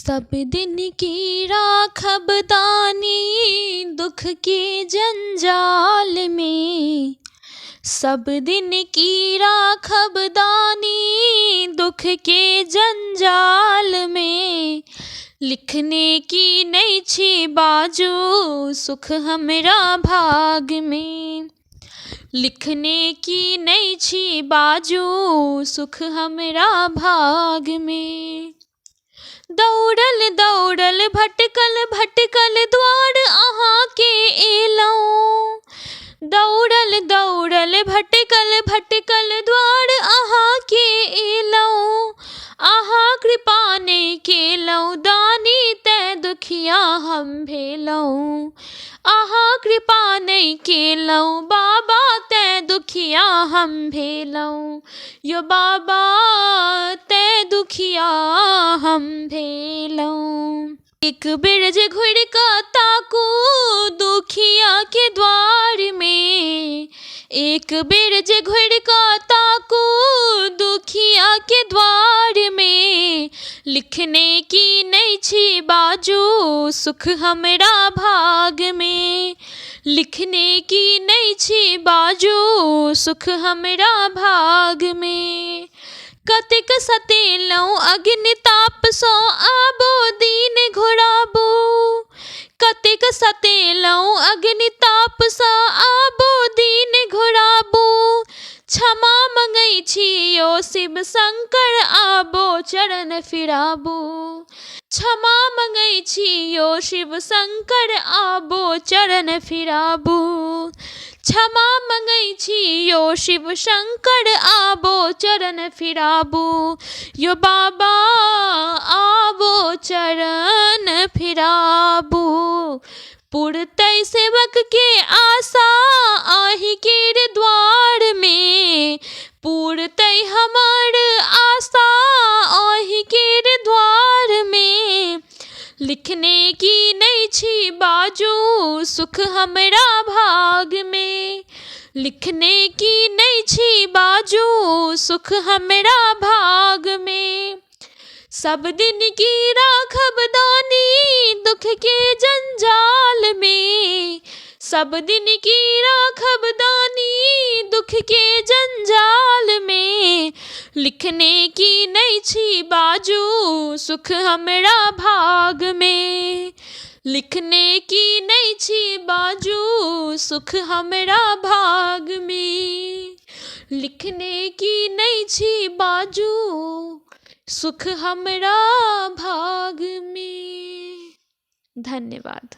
सब दिन की राखब दानी दुख के जंजाल में। सब दिन की राखब दानी दुख के जंजाल में। लिखने की नहीं छी बाजू सुख हमरा भाग में। लिखने की नहीं छी बाजू सुख हमरा भाग में। दौड़ल दौड़ल भटकल भटकल द्वार अहाँ के एलौं। दौड़ल दौड़ल भटकल भटकल द्वार अहाँ के एलौं। अहाँ कृपा नहि केलौं दानी तैं दुखिया हम भेलौं। अहाँ कृपा नहि केलौं बाबा तैं दुखिया हम भेलौं। यो बाबा तैं दुखिया हम भेलौं। एक बेर जे घुरि कऽ ताकू दुखिया के द्वार में। एक बेर जे घुरि कऽ ताकू दुखिया के द्वार में। लिखने की नहीं छी बाजू सुख हमरा भाग में। लिखने की नहीं छी बाजू सुख हमरा भाग में। कतेक सतेलौं अग्नि ताप सँ आबो दीन घुराबू। कतेक सतेलौं अग्नि ताप सँ आबो दीन घुराबू। क्षमा मंगै छी यो शिव शंकर आबो चरण फिराबू। क्षमा मंगै छी यो शिव शंकर आबो चरण फिराबू। क्षमा मंगै छी यो शिव शंकर आबो चरण फिराबू। यो बाबा आबो चरण फिराबू। पुरतै सेवक के आशा आहि केर द्वार में। पुरतै हमर आशा आहि केर द्वार में। लिखने की नहीं छी बाजू सुख हमरा भाग में। लिखने की नहीं छी बाजू सुख हमरा भाग में। सब दिन की राखब दानी दुख के जंजाल में। सब दिन की राखब दानी दुख के जंजाल में। लिखने की नहीं छी बाजू सुख हमरा भाग में। लिखने की नहीं छी बाजू सुख हमरा भाग में। लिखने की नहीं छी बाजू सुख हमरा भाग में। धन्यवाद।